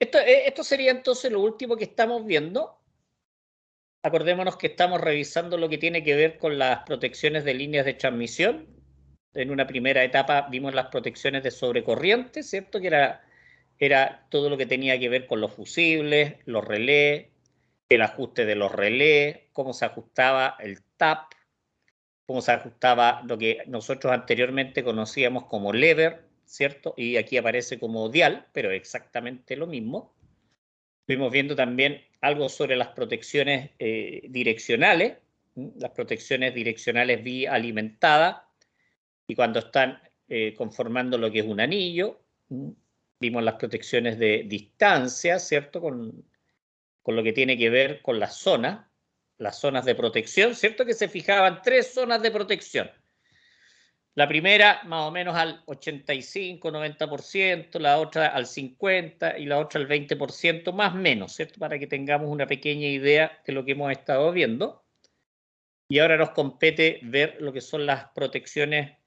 Esto sería entonces lo último que estamos viendo. Acordémonos que estamos revisando lo que tiene que ver con las protecciones de líneas de transmisión. En una primera etapa vimos las protecciones de sobrecorriente, ¿cierto? Que era todo lo que tenía que ver con los fusibles, los relés, el ajuste de los relés, cómo se ajustaba el TAP, cómo se ajustaba lo que nosotros anteriormente conocíamos como lever, ¿cierto? Y aquí aparece como dial, pero exactamente lo mismo. Estuvimos viendo también algo sobre las protecciones direccionales, las protecciones direccionales bialimentadas, y cuando están conformando lo que es un anillo, vimos las protecciones de distancia, ¿cierto? Con lo que tiene que ver con las zonas de protección, ¿cierto? Que se fijaban 3 zonas de protección. La primera más o menos al 85, 90%, la otra al 50% y la otra al 20%, más o menos, ¿cierto? Para que tengamos una pequeña idea de lo que hemos estado viendo. Y ahora nos compete ver lo que son las protecciones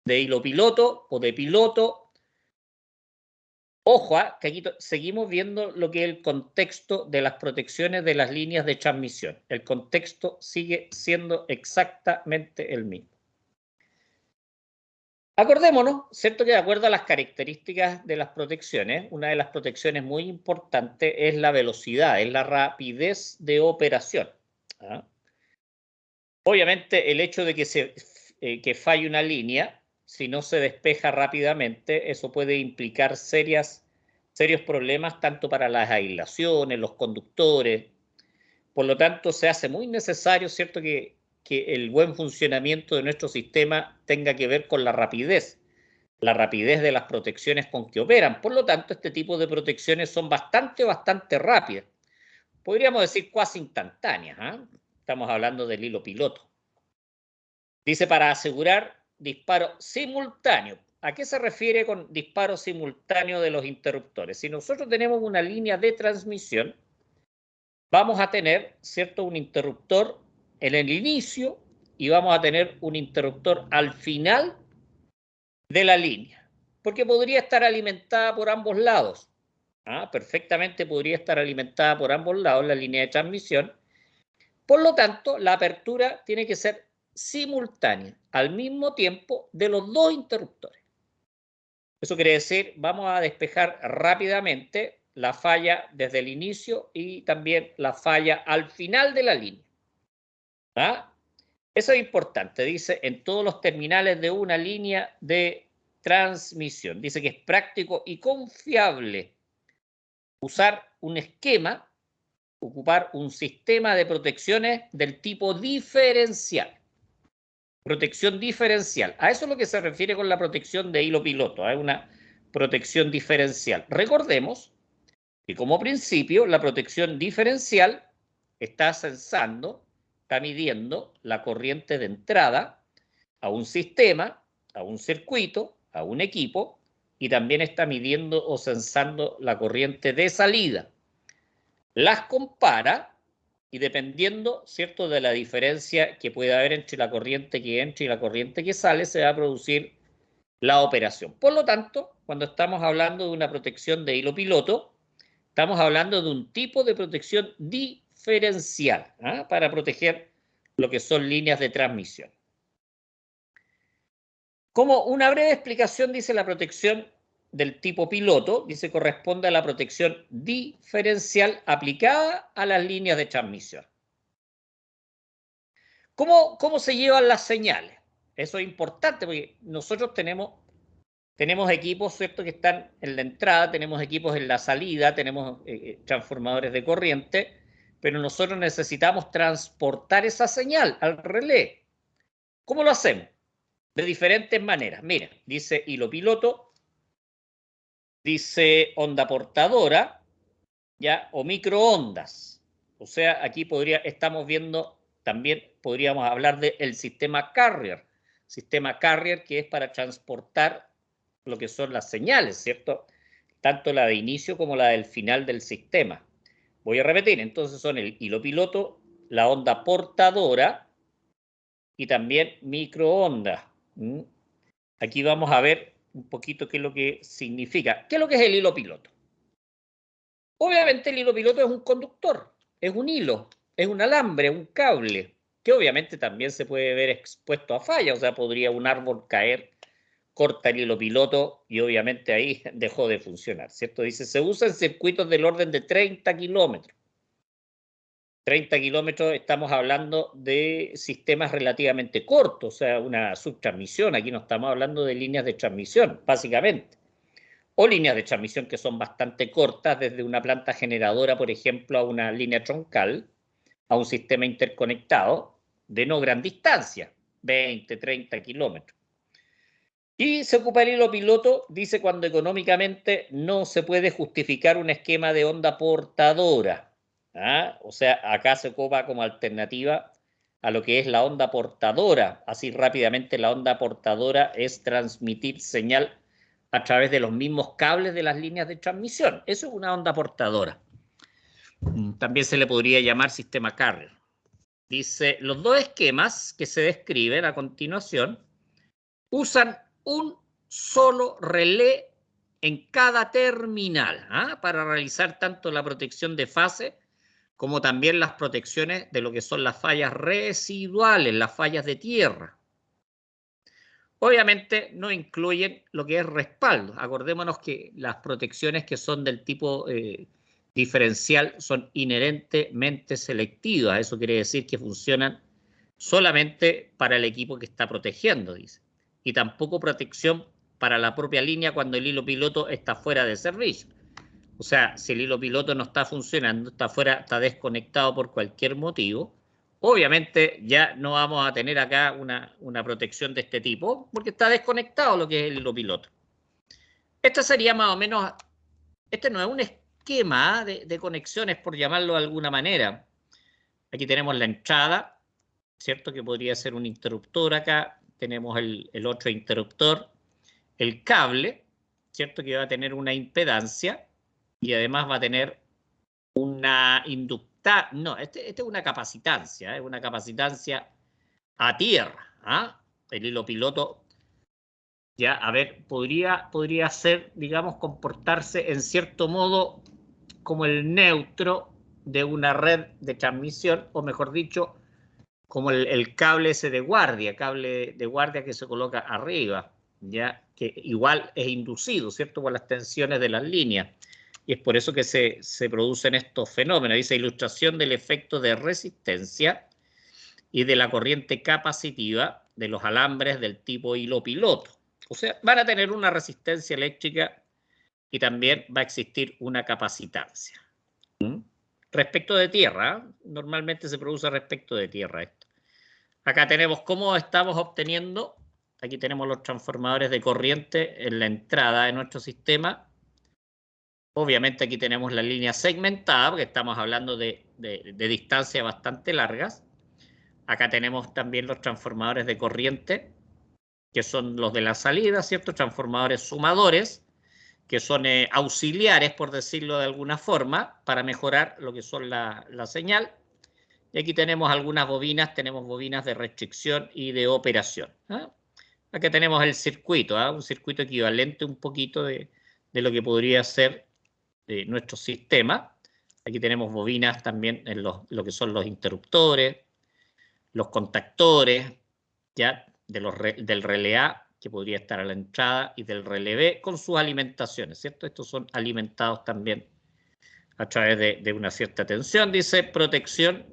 de hilo piloto o de piloto. Ojo, que aquí seguimos viendo lo que es el contexto de las protecciones de las líneas de transmisión. El contexto sigue siendo exactamente el mismo. Acordémonos, ¿cierto? Que de acuerdo a las características de las protecciones, una de las protecciones muy importantes es la velocidad, es la rapidez de operación. ¿Ah? Obviamente, el hecho de que falle una línea, si no se despeja rápidamente, eso puede implicar serios problemas tanto para las aislaciones, los conductores. Por lo tanto, se hace muy necesario, ¿cierto?, que el buen funcionamiento de nuestro sistema tenga que ver con la rapidez de las protecciones con que operan. Por lo tanto, este tipo de protecciones son bastante rápidas. Podríamos decir cuasi instantáneas. Estamos hablando del hilo piloto. Dice, para asegurar disparo simultáneo. ¿A qué se refiere con disparo simultáneo de los interruptores? Si nosotros tenemos una línea de transmisión, vamos a tener, ¿cierto?, un interruptor en el inicio y vamos a tener un interruptor al final de la línea, porque podría estar alimentada por ambos lados. Perfectamente podría estar alimentada por ambos lados la línea de transmisión. Por lo tanto, la apertura tiene que ser simultánea, al mismo tiempo de los dos interruptores. Eso quiere decir, vamos a despejar rápidamente la falla desde el inicio y también la falla al final de la línea. Eso es importante, dice, en todos los terminales de una línea de transmisión. Dice que es práctico y confiable usar un esquema, ocupar un sistema de protecciones del tipo diferencial. Protección diferencial. A eso es lo que se refiere con la protección de hilo piloto. Hay una protección diferencial. Recordemos que como principio la protección diferencial está censando, está midiendo la corriente de entrada a un sistema, a un circuito, a un equipo, y también está midiendo o censando la corriente de salida. Las compara y dependiendo, ¿cierto?, de la diferencia que pueda haber entre la corriente que entra y la corriente que sale, se va a producir la operación. Por lo tanto, cuando estamos hablando de una protección de hilo piloto, estamos hablando de un tipo de protección diferencial para proteger lo que son líneas de transmisión. Como una breve explicación, dice, la protección del tipo piloto, dice, corresponde a la protección diferencial aplicada a las líneas de transmisión. ¿Cómo se llevan las señales? Eso es importante porque nosotros tenemos equipos, ¿cierto?, que están en la entrada, tenemos equipos en la salida, tenemos transformadores de corriente, pero nosotros necesitamos transportar esa señal al relé. ¿Cómo lo hacemos? De diferentes maneras. Mira, dice hilo piloto, dice onda portadora, ¿ya? O microondas. O sea, aquí estamos viendo, también podríamos hablar del sistema carrier. Sistema carrier que es para transportar lo que son las señales, ¿cierto? Tanto la de inicio como la del final del sistema. Voy a repetir, entonces son el hilo piloto, la onda portadora y también microondas. Aquí vamos a ver un poquito qué es lo que significa. ¿Qué es lo que es el hilo piloto? Obviamente el hilo piloto es un conductor, es un hilo, es un alambre, un cable, que obviamente también se puede ver expuesto a falla, o sea, podría un árbol caer, corta el hilo piloto y obviamente ahí dejó de funcionar, ¿cierto? Dice, se usa en circuitos del orden de 30 kilómetros. 30 kilómetros, estamos hablando de sistemas relativamente cortos, o sea, una subtransmisión, aquí no estamos hablando de líneas de transmisión, básicamente, o líneas de transmisión que son bastante cortas, desde una planta generadora, por ejemplo, a una línea troncal, a un sistema interconectado de no gran distancia, 20, 30 kilómetros. Y se ocupa el hilo piloto, dice, cuando económicamente no se puede justificar un esquema de onda portadora. ¿Ah? O sea, acá se ocupa como alternativa a lo que es la onda portadora. Así rápidamente, la onda portadora es transmitir señal a través de los mismos cables de las líneas de transmisión. Eso es una onda portadora. También se le podría llamar sistema carrier. Dice, los dos esquemas que se describen a continuación usan un solo relé en cada terminal, para realizar tanto la protección de fase como también las protecciones de lo que son las fallas residuales, las fallas de tierra. Obviamente no incluyen lo que es respaldo. Acordémonos que las protecciones que son del tipo diferencial son inherentemente selectivas. Eso quiere decir que funcionan solamente para el equipo que está protegiendo, dice. Y tampoco protección para la propia línea cuando el hilo piloto está fuera de servicio. O sea, si el hilo piloto no está funcionando, está fuera, está desconectado por cualquier motivo, obviamente ya no vamos a tener acá una protección de este tipo, porque está desconectado lo que es el hilo piloto. Este sería más o menos, este no es un esquema de conexiones, por llamarlo de alguna manera. Aquí tenemos la entrada, ¿cierto? Que podría ser un interruptor acá. Tenemos el otro interruptor, el cable, ¿cierto? Que va a tener una impedancia y además va a tener una inducta, no, este es una capacitancia, es una capacitancia a tierra. El hilo piloto, ya, a ver, podría ser, digamos, comportarse en cierto modo como el neutro de una red de transmisión, o mejor dicho, como el cable ese de guardia, cable de guardia que se coloca arriba, ya, que igual es inducido, ¿cierto?, por las tensiones de las líneas. Y es por eso que se producen estos fenómenos. Dice, ilustración del efecto de resistencia y de la corriente capacitiva de los alambres del tipo hilo piloto. O sea, van a tener una resistencia eléctrica y también va a existir una capacitancia. Respecto de tierra, normalmente se produce respecto de tierra esto. Acá tenemos cómo estamos obteniendo, aquí tenemos los transformadores de corriente en la entrada de nuestro sistema. Obviamente aquí tenemos la línea segmentada, porque estamos hablando de distancias bastante largas. Acá tenemos también los transformadores de corriente, que son los de la salida, ¿cierto? Transformadores sumadores, que son auxiliares, por decirlo de alguna forma, para mejorar lo que son la señal. Y aquí tenemos algunas bobinas, tenemos bobinas de restricción y de operación. Acá tenemos el circuito, un circuito equivalente un poquito de lo que podría ser nuestro sistema. Aquí tenemos bobinas también en lo que son los interruptores, los contactores, ya del relé A, que podría estar a la entrada, y del relé B con sus alimentaciones, ¿cierto? Estos son alimentados también a través de una cierta tensión. Dice protección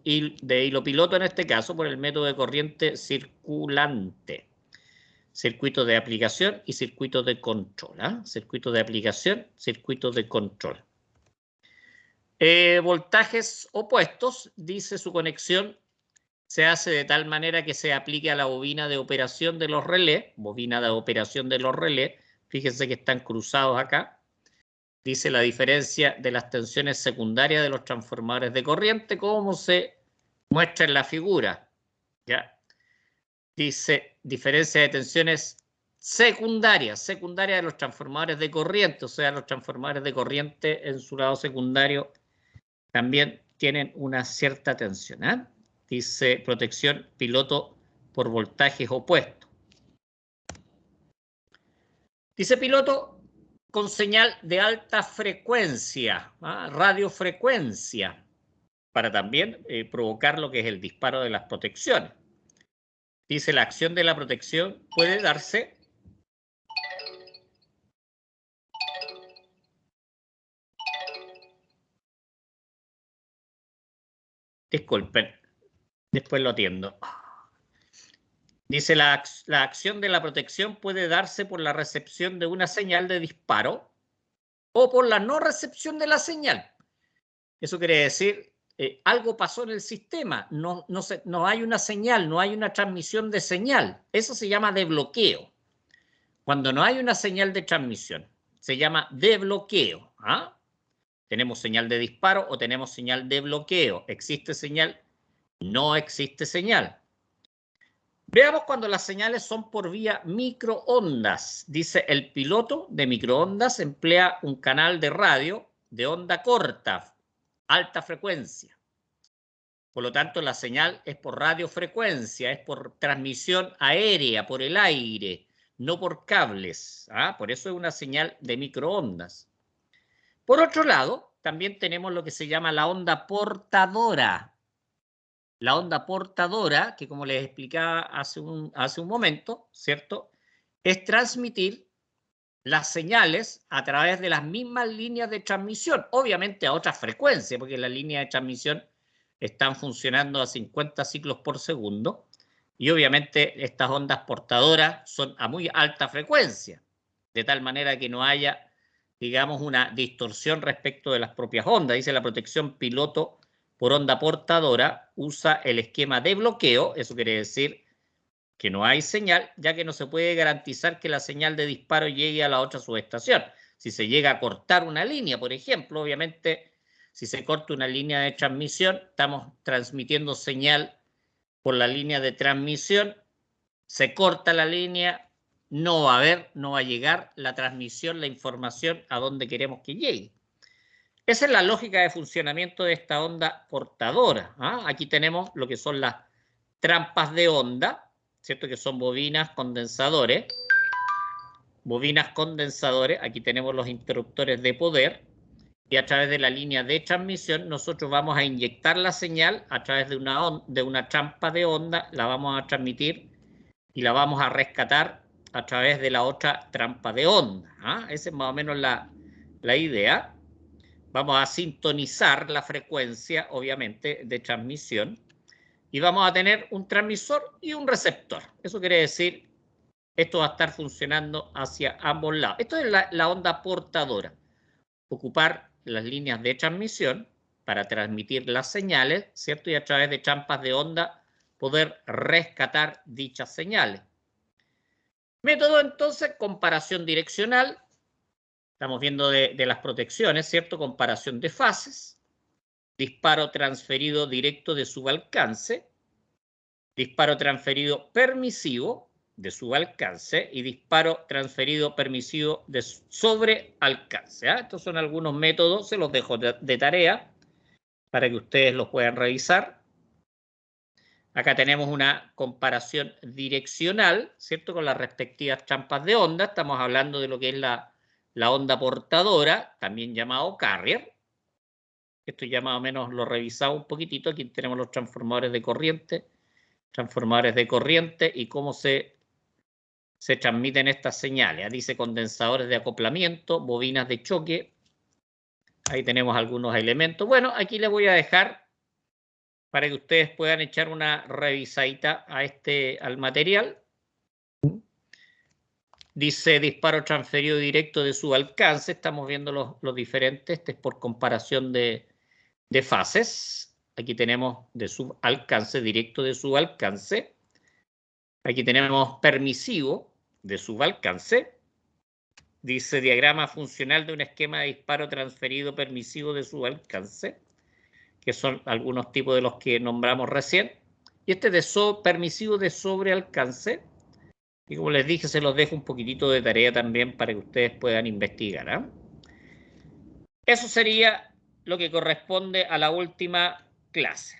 de hilo piloto, en este caso, por el método de corriente circulante. Circuitos de aplicación y circuitos de control. Circuitos de aplicación, circuitos de control. Voltajes opuestos, dice su conexión, se hace de tal manera que se aplique a la bobina de operación de los relés, bobina de operación de los relés, fíjense que están cruzados acá, dice la diferencia de las tensiones secundarias de los transformadores de corriente, como se muestra en la figura, ¿ya? Dice diferencia de tensiones secundarias de los transformadores de corriente, o sea, los transformadores de corriente en su lado secundario también tienen una cierta tensión. Dice protección piloto por voltajes opuestos. Dice piloto con señal de alta frecuencia, radiofrecuencia, para también provocar lo que es el disparo de las protecciones. Dice, la acción de la protección puede darse disculpen, después lo atiendo. Dice, la acción de la protección puede darse por la recepción de una señal de disparo o por la no recepción de la señal. Eso quiere decir, algo pasó en el sistema, no hay una señal, no hay una transmisión de señal. Eso se llama desbloqueo. Cuando no hay una señal de transmisión, se llama desbloqueo. Tenemos señal de disparo o tenemos señal de bloqueo. ¿Existe señal? No existe señal. Veamos cuando las señales son por vía microondas. Dice, el piloto de microondas emplea un canal de radio de onda corta, alta frecuencia. Por lo tanto, la señal es por radiofrecuencia, es por transmisión aérea, por el aire, no por cables. Por eso es una señal de microondas. Por otro lado, también tenemos lo que se llama la onda portadora. La onda portadora, que como les explicaba hace un momento, ¿cierto? Es transmitir las señales a través de las mismas líneas de transmisión, obviamente a otra frecuencia, porque las líneas de transmisión están funcionando a 50 ciclos por segundo, y obviamente estas ondas portadoras son a muy alta frecuencia, de tal manera que no haya, digamos, una distorsión respecto de las propias ondas. Dice, la protección piloto por onda portadora usa el esquema de bloqueo, eso quiere decir que no hay señal, ya que no se puede garantizar que la señal de disparo llegue a la otra subestación. Si se llega a cortar una línea, por ejemplo, obviamente, si se corta una línea de transmisión, estamos transmitiendo señal por la línea de transmisión, se corta la línea, no va a llegar la transmisión, la información a donde queremos que llegue. Esa es la lógica de funcionamiento de esta onda portadora. Aquí tenemos lo que son las trampas de onda, ¿cierto? Que son bobinas condensadores. Bobinas condensadores, aquí tenemos los interruptores de poder, y a través de la línea de transmisión nosotros vamos a inyectar la señal a través de una trampa de onda, la vamos a transmitir y la vamos a rescatar a través de la otra trampa de onda. Esa es más o menos la idea. Vamos a sintonizar la frecuencia, obviamente, de transmisión, y vamos a tener un transmisor y un receptor. Eso quiere decir, esto va a estar funcionando hacia ambos lados. Esto es la onda portadora. Ocupar las líneas de transmisión para transmitir las señales, ¿cierto? Y a través de trampas de onda poder rescatar dichas señales. Método, entonces, comparación direccional. Estamos viendo de las protecciones, ¿cierto? Comparación de fases, disparo transferido directo de subalcance, disparo transferido permisivo de subalcance y disparo transferido permisivo de sobrealcance. Estos son algunos métodos, se los dejo de tarea para que ustedes los puedan revisar. Acá tenemos una comparación direccional, ¿cierto? Con las respectivas trampas de onda. Estamos hablando de lo que es la onda portadora, también llamado carrier. Esto ya más o menos lo revisado un poquitito. Aquí tenemos los transformadores de corriente y cómo se transmiten estas señales. Dice condensadores de acoplamiento, bobinas de choque. Ahí tenemos algunos elementos. Bueno, aquí les voy a dejar para que ustedes puedan echar una revisadita al material. Dice disparo transferido directo de subalcance. Estamos viendo los diferentes. Este es por comparación de fases. Aquí tenemos de subalcance, directo de subalcance. Aquí tenemos permisivo de subalcance. Dice diagrama funcional de un esquema de disparo transferido permisivo de subalcance, que son algunos tipos de los que nombramos recién. Y este de permisivo de sobrealcance. Y como les dije, se los dejo un poquitito de tarea también para que ustedes puedan investigar. Eso sería lo que corresponde a la última clase.